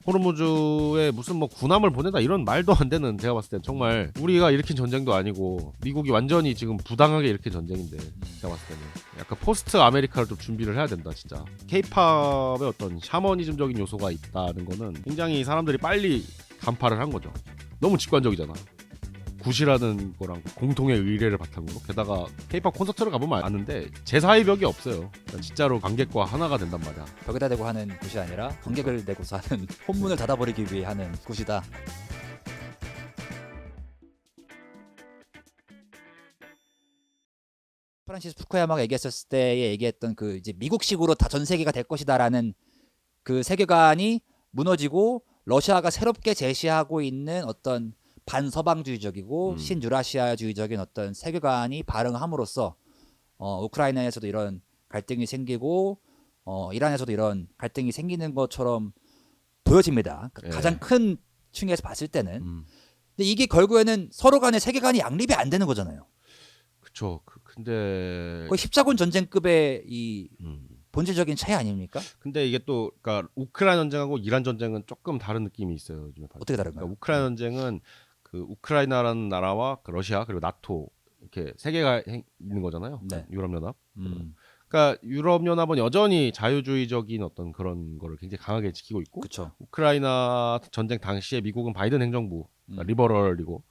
호르무즈에 무슨 뭐 군함을 보내다 이런 말도 안 되는, 제가 봤을 땐 정말 우리가 일으킨 전쟁도 아니고 미국이 완전히 지금 부당하게 일으킨 전쟁인데, 제가 봤을 때는 약간 포스트 아메리카를 좀 준비를 해야 된다 진짜. 케이팝의 어떤 샤머니즘적인 요소가 있다는 거는 굉장히 사람들이 빨리 간파를 한 거죠. 너무 직관적이잖아. 굿이라는 거랑 공통의 의뢰를 바탕으로. 게다가 케이팝 콘서트를 가보면 아는데 제사의 벽이 없어요. 진짜로 관객과 하나가 된단 말이야. 벽에다 대고 하는 굿이 아니라 관객을 대고서 하는 혼문을 닫아버리기 위해 하는 굿이다. 프란시스 푸쿠야마가 얘기했었을 때에 얘기했던 그 이제 미국식으로 다 전 세계가 될 것이다라는 그 세계관이 무너지고 러시아가 새롭게 제시하고 있는 어떤 반서방주의적이고 신유라시아주의적인 어떤 세계관이 발흥함으로써 우크라이나에서도 이런 갈등이 생기고 이란에서도 이런 갈등이 생기는 것처럼 보여집니다. 가장 큰 층에서 봤을 때는. 근데 이게 결국에는 서로 간의 세계관이 양립이 안 되는 거잖아요. 그쵸. 근데 거의 십자군 전쟁급의 이 본질적인 차이 아닙니까? 근데 이게 또 그러니까 우크라이나 전쟁하고 이란 전쟁은 조금 다른 느낌이 있어요. 요즘에 어떻게 다른가요? 그러니까 우크라이나 전쟁은 그 우크라이나라는 나라와 그 러시아 그리고 나토 이렇게 세 개가 있는 거잖아요. 네. 유럽연합. 그러니까 유럽연합은 여전히 자유주의적인 어떤 그런 거를 굉장히 강하게 지키고 있고, 그렇죠. 우크라이나 전쟁 당시에 미국은 바이든 행정부, 그러니까 리버럴이고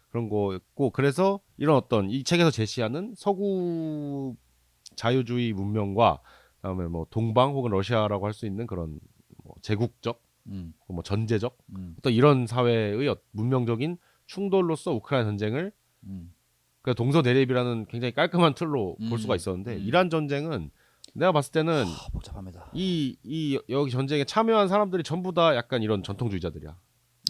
그런 거였고, 그래서 이런 어떤 이 책에서 제시하는 서구 자유주의 문명과 그다음에 뭐 동방 혹은 러시아라고 할 수 있는 그런 뭐 제국적, 뭐 전제적 어떤 이런 사회의 문명적인 충돌로서 우크라이나 전쟁을 그 동서대립이라는 굉장히 깔끔한 틀로 볼 수가 있었는데, 이란 전쟁은 내가 봤을 때는 복잡합니다. 이 여기 전쟁에 참여한 사람들이 전부 다 약간 이런 전통주의자들이야.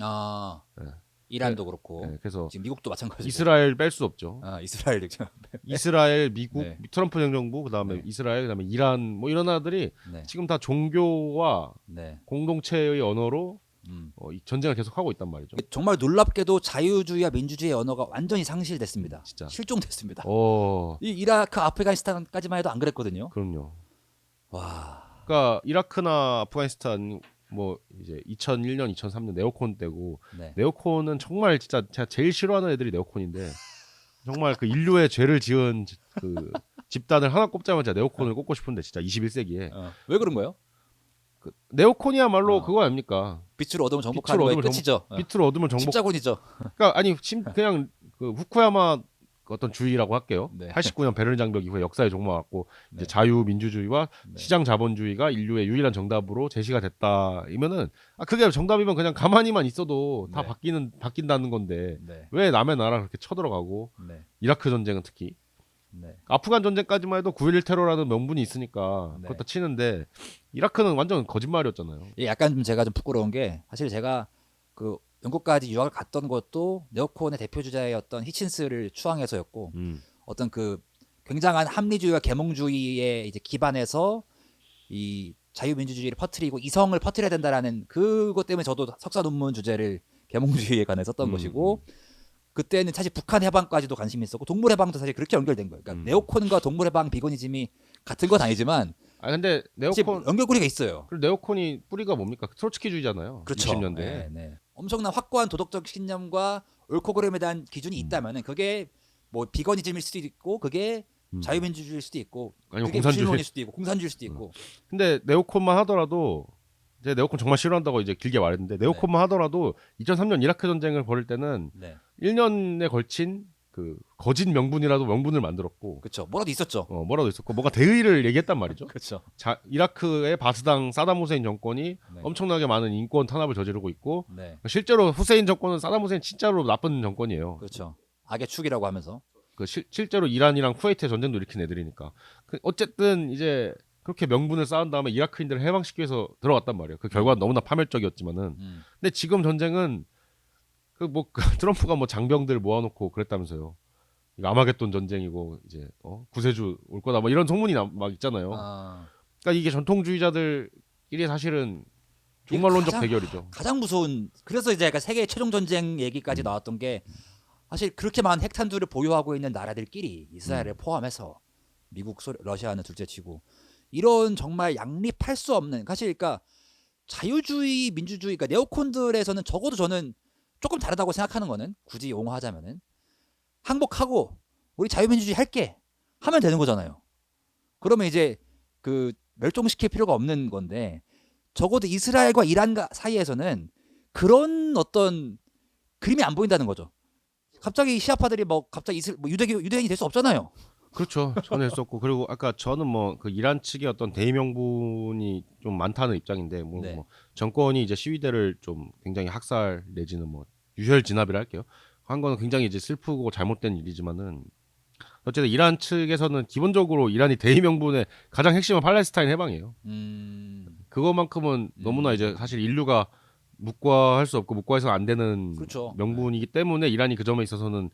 아, 네. 이란도 그렇고 그래서 지금 미국도 마찬가지고. 이스라엘 뺄 수 없죠. 이스라엘 이스라엘, 미국, 네. 트럼프 행정부, 그다음에 네. 이스라엘, 그다음에 이란, 뭐 이런 나라들이 네. 지금 다 종교와 네. 공동체의 언어로 이 전쟁을 계속하고 있단 말이죠. 정말 놀랍게도 자유주의와 민주주의의 언어가 완전히 상실됐습니다. 진짜. 실종됐습니다. 어, 이 이라크, 아프가니스탄까지만 해도 안 그랬거든요. 그럼요. 와, 그러니까 이라크나 아프가니스탄 뭐 이제 2001년, 2003년 네오콘 때고, 네. 네오콘은 정말 진짜 제가 제일 싫어하는 애들이 네오콘인데, 정말 그 인류의 죄를 지은 그 집단을 하나 꼽자면 제가 네오콘을 꼽고 싶은데, 진짜 21세기에 왜 그런 거예요? 그 네오콘이야말로 어. 그거 아닙니까? 빛으로 어둠을 빛으로 정복하는 거의 어둠을 끝이죠. 빛으로 어둠을 정복. 십자군이죠. 그러니까 아니 그냥 그 후쿠야마 어떤 주의라고 할게요. 네. 89년 베를린 장벽 이후에 역사의 종말 왔고, 네. 이제 자유민주주의와 네. 시장 자본주의가 인류의 유일한 정답으로 제시가 됐다이면은, 그게 정답이면 그냥 가만히만 있어도 다 네. 바뀐다는 건데, 네. 왜 남의 나라 그렇게 쳐들어가고, 네. 이라크 전쟁은 특히 네. 아프간 전쟁까지만 해도 9.11 테러라는 명분이 있으니까 네. 그렇다 치는데, 이라크는 완전 거짓말이었잖아요. 약간 좀 제가 좀 부끄러운 게, 사실 제가 그 영국까지 유학을 갔던 것도 네오콘의 대표 주자였던 히친스를 추앙해서였고, 어떤 그 굉장한 합리주의와 계몽주의에 이제 기반해서 이 자유민주주의를 퍼뜨리고 이성을 퍼뜨려야 된다라는 그것 때문에 저도 석사 논문 주제를 계몽주의에 관해 썼던 것이고, 그때는 사실 북한 해방까지도 관심이 있었고, 동물 해방도 사실 그렇게 연결된 거예요. 그러니까 네오콘과 동물 해방 비거니즘이 같은 건 아니지만 근데 네오콘 연결고리가 있어요. 그리고 네오콘이 뿌리가 뭡니까? 트로츠키주의잖아요. 그렇죠. 60년대. 네, 네. 엄청난 확고한 도덕적 신념과 옳고 그름에 대한 기준이 있다면은 그게 뭐 비거니즘일 수도 있고, 그게 자유민주주의일 수도 있고, 아니면 그게 공산주의. 무신론일 수도 있고, 공산주의일 수도 있고. 근데 네오콘만 하더라도, 제가 네오콘 정말 싫어한다고 이제 길게 말했는데, 네오콘만 하더라도 2003년 이라크 전쟁을 벌일 때는 네. 1년에 걸친 그 거짓 명분이라도 명분을 만들었고, 그렇죠. 뭐라도 있었죠. 뭐라도 있었고, 뭔가 대의를 얘기했단 말이죠. 그렇죠. 이라크의 바스당 사담 후세인 정권이 네. 엄청나게 많은 인권 탄압을 저지르고 있고, 네. 실제로 후세인 정권은, 사담 후세인 진짜로 나쁜 정권이에요. 그렇죠. 악의 축이라고 하면서. 실제로 이란이랑 쿠웨이트의 전쟁도 일으킨 애들이니까. 어쨌든 이제 그렇게 명분을 쌓은 다음에 이라크인들을 해방시키기 위해서 들어갔단 말이에요. 그 결과는 너무나 파멸적이었지만은. 근데 지금 전쟁은 트럼프가 뭐 장병들 모아놓고 그랬다면서요. 이거 아마겟돈 전쟁이고 이제 구세주 올 거다 뭐 이런 소문이 막 있잖아요. 그러니까 이게 전통주의자들끼리 사실은 종말론적 대결이죠. 가장 무서운, 그래서 이제 약간 세계 최종 전쟁 얘기까지 나왔던 게, 사실 그렇게 많은 핵탄두를 보유하고 있는 나라들끼리 이스라엘을 포함해서 미국, 러시아는 둘째치고, 이런 정말 양립할 수 없는, 사실 그러니까 자유주의, 민주주의, 그러니까 네오콘들에서는 적어도 저는 조금 다르다고 생각하는 거는 굳이 용어하자면은 항복하고 우리 자유민주주의 할게 하면 되는 거잖아요. 그러면 이제 그 멸종시킬 필요가 없는 건데 적어도 이스라엘과 이란 사이에서는 그런 어떤 그림이 안 보인다는 거죠. 갑자기 시아파들이 뭐 갑자기 뭐 유대인이 될 수 없잖아요. 그렇죠. 전혀 했었고 그리고 아까 저는 뭐 그 이란 측의 어떤 대의 명분이 좀 많다는 입장인데 네. 뭐 정권이 이제 시위대를 좀 굉장히 학살 내지는 뭐 유혈 진압이라 할게요. 한 거는 굉장히 이제 슬프고 잘못된 일이지만은 어쨌든 이란 측에서는 기본적으로 이란이 대의 명분의 가장 핵심은 팔레스타인 해방이에요. 그것만큼은 너무나 이제 사실 인류가 묵과할 수 없고 묵과해서는 안 되는 그렇죠. 명분이기 때문에 이란이 그 점에 있어서는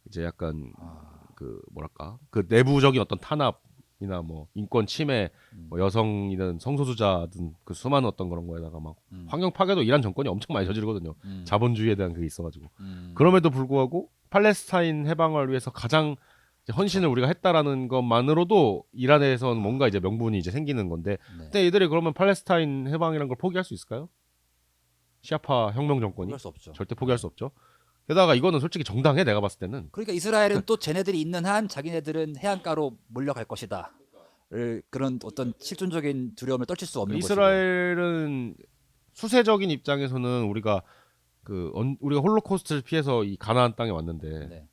이제 약간 아, 그 뭐랄까 그 내부적인 어떤 탄압이나 뭐 인권 침해, 뭐 여성이든 성소수자든 그 수많은 어떤 그런 거에다가 막 환경 파괴도 이란 정권이 엄청 많이 저지르거든요. 자본주의에 대한 그게 있어가지고 그럼에도 불구하고 팔레스타인 해방을 위해서 가장 이제 헌신을 우리가 했다라는 것만으로도 이란에서는 뭔가 이제 명분이 이제 생기는 건데, 네. 근데 이들이 그러면 팔레스타인 해방이라는 걸 포기할 수 있을까요? 시아파 혁명 정권이 포기할 수 없죠. 절대 포기할 수 없죠. 게다가 이거는 솔직히 정당해 내가 봤을 때는. 그러니까 이스라엘은 또 쟤네들이 있는 한 자기네들은 해안가로 몰려갈 것이다. 그런 어떤 실존적인 두려움을 떨칠 수 없는 것이고. 이스라엘은 수세적인 입장에서는 우리가 우리가 홀로코스트를 피해서 이 가나안 땅에 왔는데 네.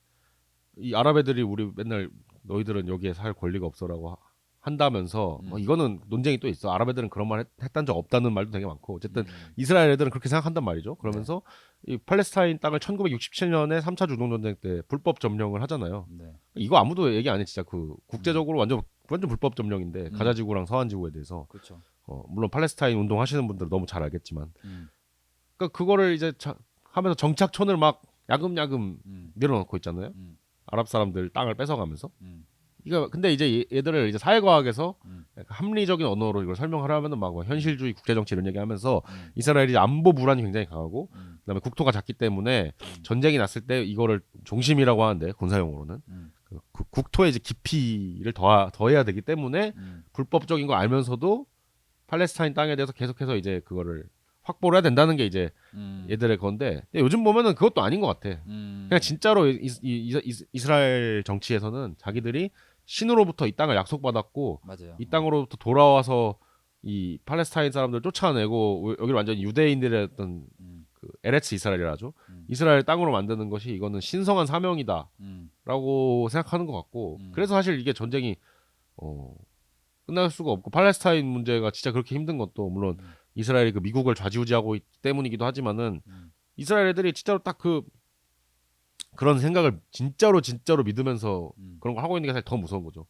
이 아랍 애들이 우리 맨날 너희들은 여기에 살 권리가 없어라고 한다면서 이거는 논쟁이 또 있어. 아랍 애들은 그런 말 했단 적 없다는 말도 되게 많고 어쨌든 이스라엘 애들은 그렇게 생각한단 말이죠. 그러면서 이 팔레스타인 땅을 1967년에 3차 중동전쟁 때 불법 점령을 하잖아요. 네. 이거 아무도 얘기 안 해. 진짜 그 국제적으로 완전 불법 점령인데 가자지구랑 서한지구에 대해서 그렇죠. 물론 팔레스타인 운동 하시는 분들은 너무 잘 알겠지만 그러니까 그거를 이제 하면서 정착촌을 막 야금야금 밀어넣고 있잖아요. 아랍 사람들 땅을 뺏어가면서. 이거 근데 이제 얘들을 이제 사회과학에서 약간 합리적인 언어로 이걸 설명하려면은 막 현실주의 국제정치 이런 얘기하면서 이스라엘이 안보 불안이 굉장히 강하고 그다음에 국토가 작기 때문에 전쟁이 났을 때 이거를 종심이라고 하는데 군사용어로는 그 국토의 이제 깊이를 더해야 되기 때문에 불법적인 거 알면서도 팔레스타인 땅에 대해서 계속해서 이제 그거를 확보를 해야 된다는 게 이제 얘들의 건데 요즘 보면은 그것도 아닌 것 같아. 그냥 진짜로 이스라엘 정치에서는 자기들이 신으로부터 이 땅을 약속받았고 맞아요. 이 땅으로부터 돌아와서 이 팔레스타인 사람들 쫓아내고 여기를 완전히 유대인들의 어떤 그 에레츠 이스라엘이라죠. 이스라엘 땅으로 만드는 것이 이거는 신성한 사명이다라고 생각하는 것 같고 그래서 사실 이게 전쟁이 끝날 수가 없고 팔레스타인 문제가 진짜 그렇게 힘든 것도 물론 이스라엘이 그 미국을 좌지우지하고 있기 때문이기도 하지만은 이스라엘 애들이 진짜로 딱 그런 생각을 진짜로 믿으면서 그런 걸 하고 있는 게 사실 더 무서운 거죠.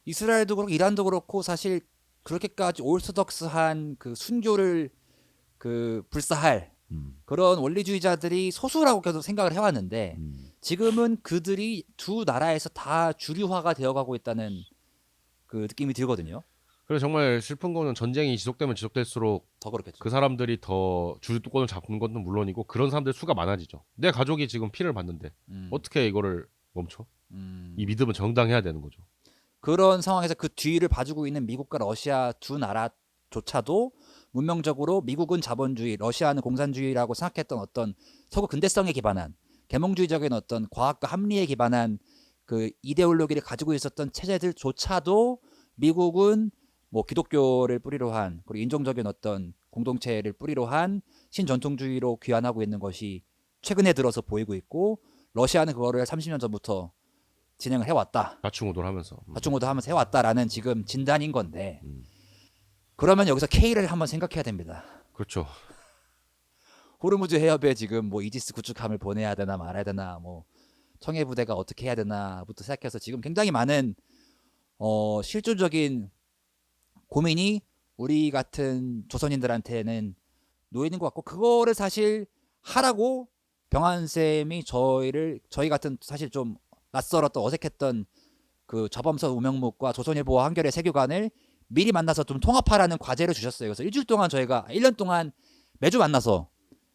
이스라엘도 그렇고 이란도 그렇고 사실 그렇게까지 오르토덕스한 그 순교를 그 불사할 그런 원리주의자들이 소수라고 계속 생각을 해왔는데 지금은 그들이 두 나라에서 다 주류화가 되어가고 있다는 그 느낌이 들거든요. 그래서 정말 슬픈 거는 전쟁이 지속되면 지속될수록 더 그렇겠죠. 그 사람들이 더 주도권을 잡는 것은 물론이고 그런 사람들 수가 많아지죠. 내 가족이 지금 피를 봤는데 어떻게 이거를 멈춰? 이 믿음은 정당해야 되는 거죠. 그런 상황에서 그 뒤를 봐주고 있는 미국과 러시아 두 나라조차도 문명적으로 미국은 자본주의, 러시아는 공산주의라고 생각했던 어떤 서구 근대성에 기반한 계몽주의적인 어떤 과학과 합리에 기반한 그 이데올로기를 가지고 있었던 체제들조차도 미국은 뭐 기독교를 뿌리로 한 그리고 인종적인 어떤 공동체를 뿌리로 한 신전통주의로 귀환하고 있는 것이 최근에 들어서 보이고 있고 러시아는 그거를 30년 전부터 진행을 해왔다. 좌충우돌 하면서. 좌충우돌 하면서 해왔다라는 지금 진단인 건데 그러면 여기서 K를 한번 생각해야 됩니다. 그렇죠. 호르무즈 해협에 지금 뭐 이지스 구축함을 보내야 되나 말아야 되나 뭐 청해 부대가 어떻게 해야 되나부터 시작해서 지금 굉장히 많은 실질적인 고민이 우리 같은 조선인들한테는 놓이는 것 같고 그거를 사실 하라고 병한쌤이 저희 같은 사실 좀 낯설었던 어색했던 그 좌범선 우명묵과 조선일보와 한겨레 세교관을 미리 만나서 좀 통합하라는 과제를 주셨어요. 그래서 일주일 동안 저희가 1년 동안 매주 만나서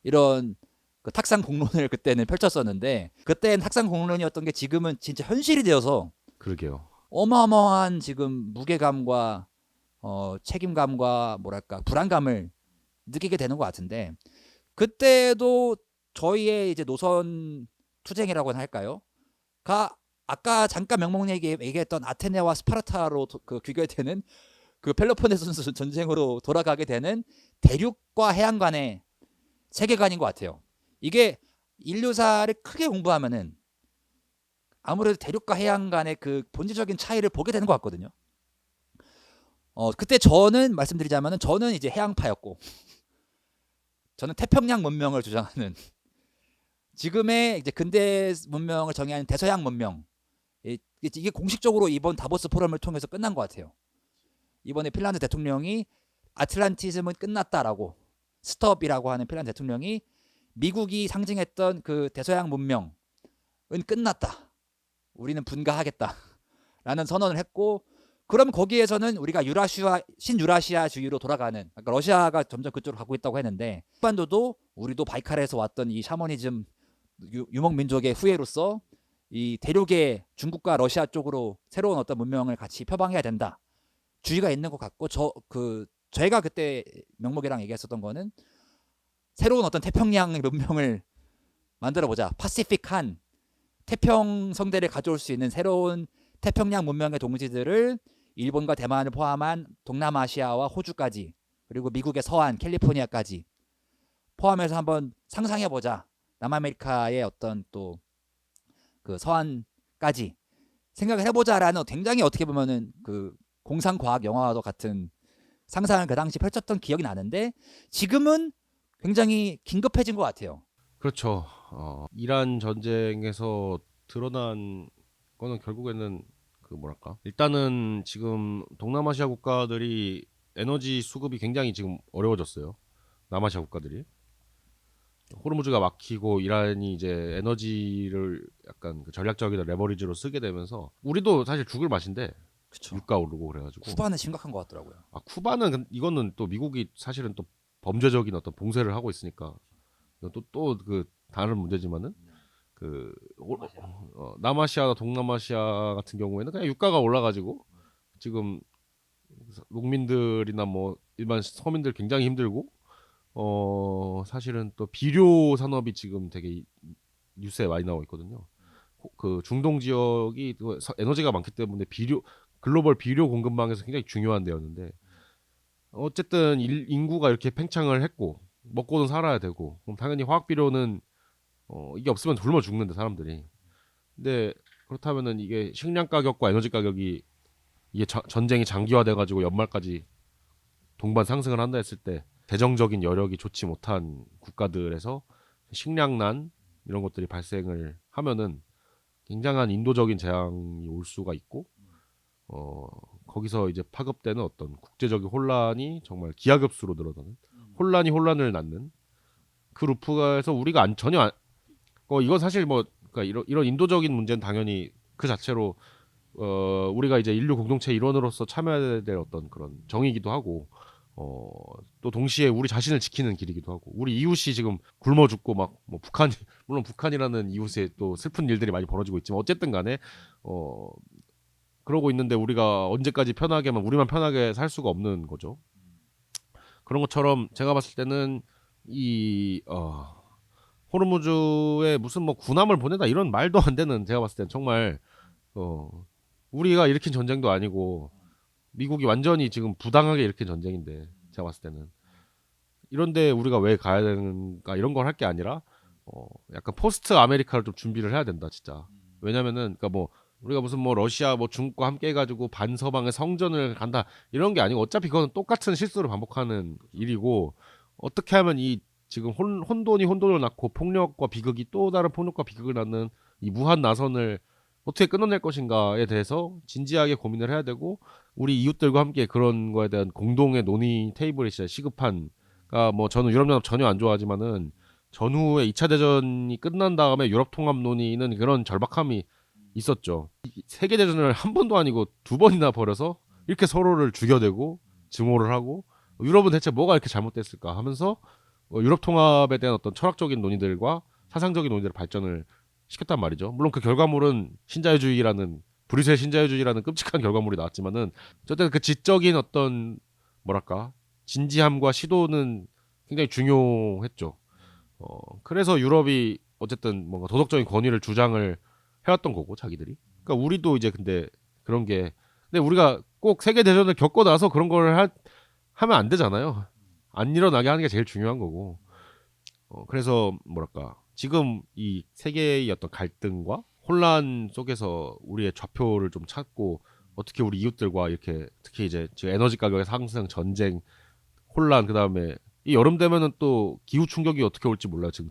이런 그 탁상 공론을 그때는 펼쳤었는데 그때는 탁상 공론이었던 게 지금은 진짜 현실이 되어서 그러게요. 어마어마한 지금 무게감과 책임감과 뭐랄까 불안감을 느끼게 되는 것 같은데 그때도 저희의 이제 노선 투쟁이라고나 할까요? 가 아까 잠깐 명목 얘기했던 아테네와 스파르타로 그 귀결되는 그 펠로폰네소스 전쟁으로 돌아가게 되는 대륙과 해양 간의 세계관인 것 같아요. 이게 인류사를 크게 공부하면은 아무래도 대륙과 해양 간의 그 본질적인 차이를 보게 되는 것 같거든요. 그때 저는 말씀드리자면은 저는 이제 해양파였고 저는 태평양 문명을 주장하는 지금의 이제 근대 문명을 정의하는 대서양 문명 이게 공식적으로 이번 다보스 포럼을 통해서 끝난 것 같아요. 이번에 핀란드 대통령이 아틀란티즘은 끝났다라고 스톱이라고 하는 핀란드 대통령이 미국이 상징했던 그 대서양 문명은 끝났다. 우리는 분가하겠다라는 선언을 했고 그럼 거기에서는 우리가 신유라시아주의로 돌아가는 그러니까 러시아가 점점 그쪽으로 가고 있다고 했는데 한반도도 우리도 바이칼에서 왔던 이 샤머니즘 유목민족의 후예로서 이 대륙의 중국과 러시아 쪽으로 새로운 어떤 문명을 같이 표방해야 된다. 주의가 있는 것 같고 저희가 그때 명목이랑 얘기했었던 거는 새로운 어떤 태평양 문명을 만들어 보자. 파시픽한 태평 성대를 가져올 수 있는 새로운 태평양 문명의 동지들을 일본과 대만을 포함한 동남아시아와 호주까지 그리고 미국의 서안 캘리포니아까지 포함해서 한번 상상해 보자. 남아메리카의 어떤 또 그 서안까지 생각을 해보자라는 굉장히 어떻게 보면은 그 공상과학 영화와도 같은 상상을 그 당시 펼쳤던 기억이 나는데 지금은 굉장히 긴급해진 것 같아요. 그렇죠. 이란 전쟁에서 드러난 거는 결국에는 그 뭐랄까 일단은 지금 동남아시아 국가들이 에너지 수급이 굉장히 지금 어려워졌어요. 남아시아 국가들이 호르무즈가 막히고 이란이 이제 에너지를 약간 그 전략적인 레버리지로 쓰게 되면서 우리도 사실 죽을 맛인데 그쵸. 유가 오르고 그래가지고 쿠바는 심각한 것 같더라고요. 쿠바는 이거는 또 미국이 사실은 또 범죄적인 어떤 봉쇄를 하고 있으니까 또 그 다른 문제지만은 그 남아시아나 동남아시아 같은 경우에는 그냥 유가가 올라가지고 지금 농민들이나 뭐 일반 서민들 굉장히 힘들고 사실은 또 비료 산업이 지금 되게 뉴스에 많이 나오고 있거든요. 그 중동 지역이 에너지가 많기 때문에 글로벌 비료 공급망에서 굉장히 중요한 데였는데 어쨌든 인구가 이렇게 팽창을 했고 먹고는 살아야 되고 그럼 당연히 화학 비료는 이게 없으면 굶어 죽는데 사람들이. 근데 그렇다면은 이게 식량 가격과 에너지 가격이 이게 전쟁이 장기화돼 가지고 연말까지 동반 상승을 한다 했을 때 재정적인 여력이 좋지 못한 국가들에서 식량난 이런 것들이 발생을 하면은 굉장한 인도적인 재앙이 올 수가 있고 거기서 이제 파급되는 어떤 국제적인 혼란이 정말 기하급수로 늘어나는 혼란이 혼란을 낳는 그 루프가에서 우리가 전혀 이건 사실 뭐 그러니까 이런 인도적인 문제는 당연히 그 자체로 우리가 이제 인류 공동체 일원으로서 참여해야 될 어떤 그런 정의이기도 하고 또 동시에 우리 자신을 지키는 길이기도 하고 우리 이웃이 지금 굶어 죽고 막 뭐 북한 물론 북한이라는 이웃에 또 슬픈 일들이 많이 벌어지고 있지만 어쨌든 간에 그러고 있는데 우리가 언제까지 편하게만 우리만 편하게 살 수가 없는 거죠. 그런 것처럼 제가 봤을 때는 이 호르무즈에 무슨 뭐 군함을 보내다 이런 말도 안 되는 제가 봤을 때는 정말 우리가 일으킨 전쟁도 아니고 미국이 완전히 지금 부당하게 일으킨 전쟁인데 제가 봤을 때는 이런데 우리가 왜 가야 되는가 이런 걸 할 게 아니라 약간 포스트 아메리카를 좀 준비를 해야 된다 진짜. 왜냐면은 그러니까 뭐 우리가 무슨 뭐 러시아 뭐 중국과 함께 해가지고 반서방의 성전을 간다 이런 게 아니고 어차피 그건 똑같은 실수를 반복하는 일이고 어떻게 하면 이 지금 혼돈이 혼돈을 낳고 폭력과 비극이 또 다른 폭력과 비극을 낳는 이 무한 나선을 어떻게 끊어낼 것인가에 대해서 진지하게 고민을 해야 되고 우리 이웃들과 함께 그런 거에 대한 공동의 논의 테이블이 진짜 시급한. 그러니까 뭐 저는 유럽연합 전혀 안 좋아하지만은 전후에 2차 대전이 끝난 다음에 유럽 통합 논의는 그런 절박함이 있었죠. 세계 대전을 한 번도 아니고 두 번이나 벌여서 이렇게 서로를 죽여대고 증오를 하고 유럽은 대체 뭐가 이렇게 잘못됐을까 하면서 유럽 통합에 대한 어떤 철학적인 논의들과 사상적인 논의들을 발전을 시켰단 말이죠. 물론 그 결과물은 신자유주의라는 브뤼셀 신자유주의라는 끔찍한 결과물이 나왔지만은 어쨌든 그 지적인 어떤 뭐랄까 진지함과 시도는 굉장히 중요했죠. 그래서 유럽이 어쨌든 뭔가 도덕적인 권위를 주장을 해왔던 거고 자기들이. 그러니까 우리도 이제 근데 그런 게 근데 우리가 꼭 세계 대전을 겪고 나서 그런 걸 하면 안 되잖아요. 안 일어나게 하는 게 제일 중요한 거고. 그래서 뭐랄까 지금 이 세계의 어떤 갈등과 혼란 속에서 우리의 좌표를 좀 찾고 어떻게 우리 이웃들과 이렇게 특히 이제 지금 에너지 가격의 상승, 전쟁, 혼란 그다음에 이 여름 되면은 또 기후 충격이 어떻게 올지 몰라요. 지금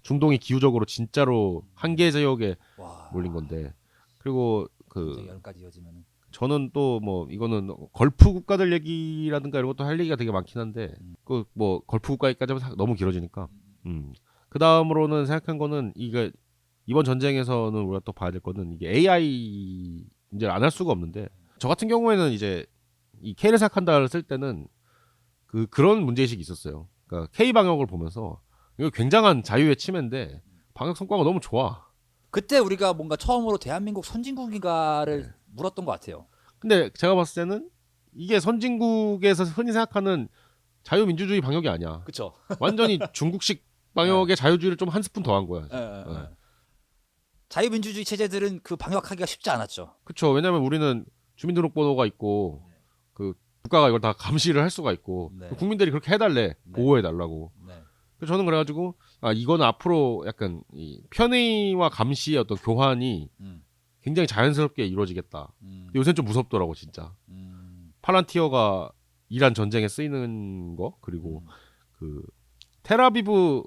중동이 기후적으로 진짜로 한계 지역에 와, 몰린 건데 그리고 굉장히 그 여름까지 이어지면은. 저는 또 뭐 이거는 걸프 국가들 얘기라든가 이런 것도 할 얘기가 되게 많긴 한데 그 뭐 걸프 국가까지 하면 너무 길어지니까 그 다음으로는 생각한 거는 이게 이번 전쟁에서는 우리가 또 봐야 될 거는 이게 AI 문제를 안 할 수가 없는데 저 같은 경우에는 이제 이 K를 생각한다를 쓸 때는 그런 문제의식이 있었어요. 그러니까 K 방역을 보면서 이거 굉장한 자유의 침해인데 방역 성과가 너무 좋아. 그때 우리가 뭔가 처음으로 대한민국 선진국인가를 네. 물었던 것 같아요. 근데 제가 봤을 때는 이게 선진국에서 흔히 생각하는 자유민주주의 방역이 아니야. 그렇죠. 완전히 중국식 방역의 자유주의를 좀 한 스푼 더한 거야. 자유민주주의 체제들은 그 방역하기가 쉽지 않았죠. 그렇죠. 왜냐하면 우리는 주민등록번호가 있고 그 국가가 이걸 다 감시를 할 수가 있고 네. 국민들이 그렇게 해달래 네. 보호해달라고. 네. 그래서 저는 그래가지고 이건 앞으로 약간 이 편의와 감시의 어떤 교환이 음. 굉장히 자연스럽게 이루어지겠다. 근데 요새는 좀 무섭더라고 진짜. 음. 파란티어가 이란 전쟁에 쓰이는 거 그리고 그 텔아비브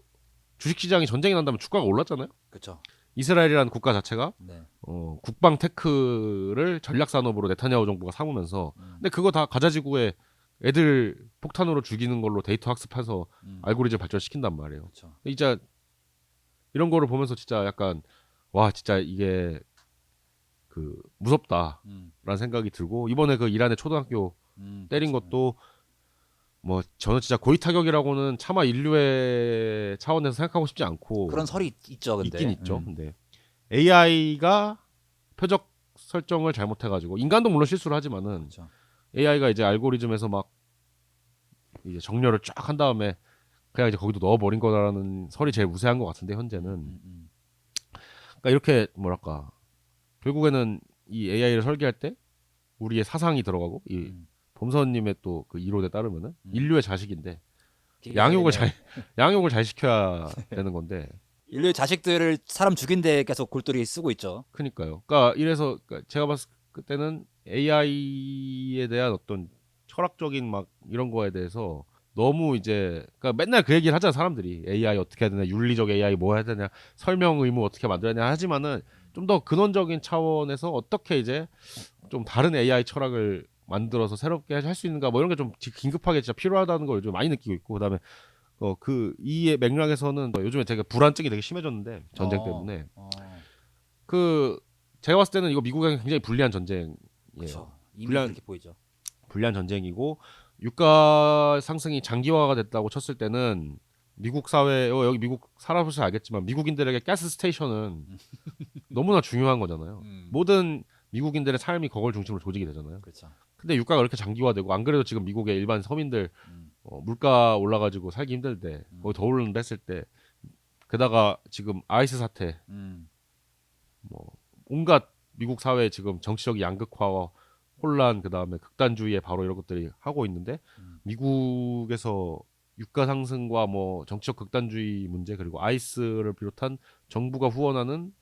주식시장이 전쟁이 난다면 주가가 올랐잖아요. 그렇죠. 이스라엘이라는 국가 자체가 네. 국방 테크를 전략 산업으로 네타냐후 정부가 삼으면서 근데 그거 다 가자지구에 애들 폭탄으로 죽이는 걸로 데이터 학습해서 알고리즘 발전시킨단 말이에요. 그렇죠. 진짜 이런 거를 보면서 진짜 약간 와 진짜 이게 그 무섭다라는 생각이 들고 이번에 그 이란의 초등학교 때린 그렇죠. 것도 뭐 저는 진짜 고의 타격이라고는 차마 인류의 차원에서 생각하고 싶지 않고 그런 설이 있죠, 근데. 있긴 있죠. 근데 AI가 표적 설정을 잘못해가지고 인간도 물론 실수를 하지만은 그렇죠. AI가 이제 알고리즘에서 막 이제 정렬을 쫙 한 다음에 그냥 이제 거기도 넣어버린 거라는 설이 제일 우세한 것 같은데 현재는 그러니까 이렇게 뭐랄까 결국에는 이 AI를 설계할 때 우리의 사상이 들어가고 이 범선님의 또 그 이론에 따르면은 인류의 자식인데 양육을 잘 양육을 잘 시켜야 되는 건데 인류의 자식들을 사람 죽인 데 계속 골똘히 쓰고 있죠. 그니까요. 그러니까 이래서 그러니까 제가 봤을 때는 AI에 대한 어떤 철학적인 막 이런 거에 대해서 너무 이제 그러니까 맨날 그 얘기를 하잖아 사람들이 AI 어떻게 해야 되냐 윤리적 AI 뭐 해야 되냐 설명 의무 어떻게 만들어야 되냐 하지만은 좀 더 근원적인 차원에서 어떻게 이제 좀 다른 AI 철학을 만들어서 새롭게 할 수 있는가 뭐 이런 게 좀 긴급하게 진짜 필요하다는 걸 요즘 많이 느끼고 있고 그다음에 그 이 맥락에서는 요즘에 되게 불안증이 되게 심해졌는데 전쟁 때문에 그 제가 봤을 때는 이거 미국에 굉장히 불리한 전쟁이에요. 그렇죠. 이미 불리한 그렇게 보이죠. 불리한 전쟁이고 유가 상승이 장기화가 됐다고 쳤을 때는 미국 사회 여기 미국 살아보셔서 알겠지만 미국인들에게 가스 스테이션은 너무나 중요한 거잖아요. 모든 미국인들의 삶이 그걸 중심으로 조직이 되잖아요. 그렇죠. 근데 유가가 이렇게 장기화되고 안 그래도 지금 미국의 일반 서민들 물가 올라가지고 살기 힘들 때 거기 더 오른다 했을 때 게다가 지금 아이스 사태 뭐 온갖 미국 사회 지금 정치적 양극화와 혼란 그다음에 극단주의에 바로 이런 것들이 하고 있는데 미국에서 유가 상승과 뭐 정치적 극단주의 문제 그리고 아이스를 비롯한 정부가 후원하는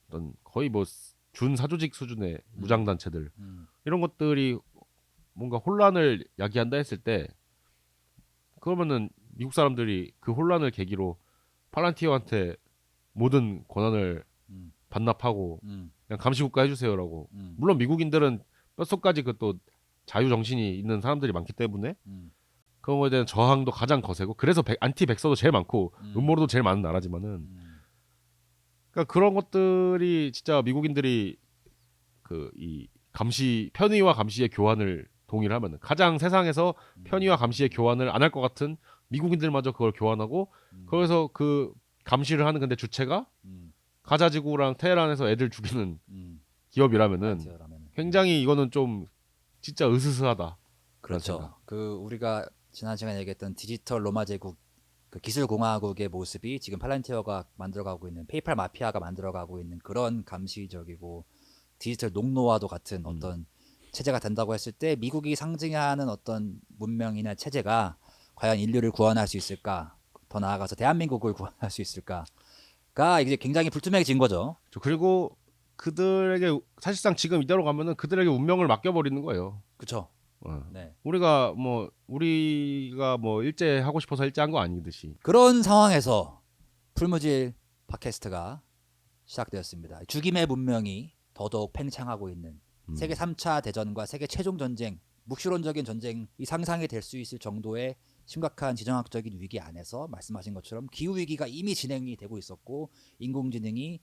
어떤 거의 뭐 준사조직 수준의 무장단체들 이런 것들이 뭔가 혼란을 야기한다 했을 때 그러면은 미국 사람들이 그 혼란을 계기로 팔란티어한테 모든 권한을 반납하고 그냥 감시국가 해주세요라고 물론 미국인들은 뼛속까지 그 또 자유 정신이 있는 사람들이 많기 때문에 그런 거에 대한 저항도 가장 거세고 그래서 안티 백서도 제일 많고 음모로도 제일 많은 나라지만은 그러니까 그런 것들이 진짜 미국인들이 그 이 감시 편의와 감시의 교환을 동일하면은 가장 세상에서 편의와 감시의 교환을 안 할 것 같은 미국인들마저 그걸 교환하고 거기서 그 감시를 하는 근데 주체가 가자지구랑 테헤란에서 애들 죽이는 기업이라면은 굉장히 이거는 좀 진짜 으스스하다. 그렇죠. 그 우리가 지난 시간에 얘기했던 디지털 로마 제국 그 기술 공화국의 모습이 지금 팔란티어가 만들어가고 있는 페이팔 마피아가 만들어가고 있는 그런 감시적이고 디지털 농노와도 같은 어떤 체제가 된다고 했을 때 미국이 상징하는 어떤 문명이나 체제가 과연 인류를 구원할 수 있을까? 더 나아가서 대한민국을 구원할 수 있을까?가 이제 굉장히 불투명해진 거죠. 그리고 그들에게 사실상 지금 이대로 가면은 그들에게 운명을 맡겨버리는 거예요. 그렇죠. 어. 네. 우리가 뭐 일제 하고 싶어서 일제한 거 아니듯이. 그런 상황에서 풀무질 팟캐스트가 시작되었습니다. 죽임의 문명이 더더욱 팽창하고 있는 세계 3차 대전과 세계 최종 전쟁, 묵시론적인 전쟁이 상상이 될 수 있을 정도의 심각한 지정학적인 위기 안에서 말씀하신 것처럼 기후 위기가 이미 진행이 되고 있었고 인공지능이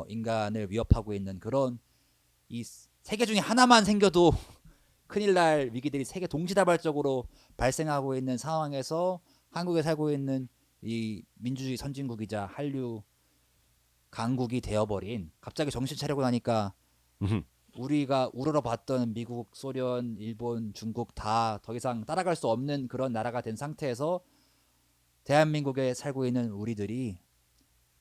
인간을 위협하고 있는 그런 이 세계 중에 하나만 생겨도 큰일 날 위기들이 세계 동시다발적으로 발생하고 있는 상황에서 한국에 살고 있는 이 민주주의 선진국이자 한류 강국이 되어버린 갑자기 정신 차리고 나니까 우리가 우러러봤던 미국, 소련, 일본, 중국 다 더 이상 따라갈 수 없는 그런 나라가 된 상태에서 대한민국에 살고 있는 우리들이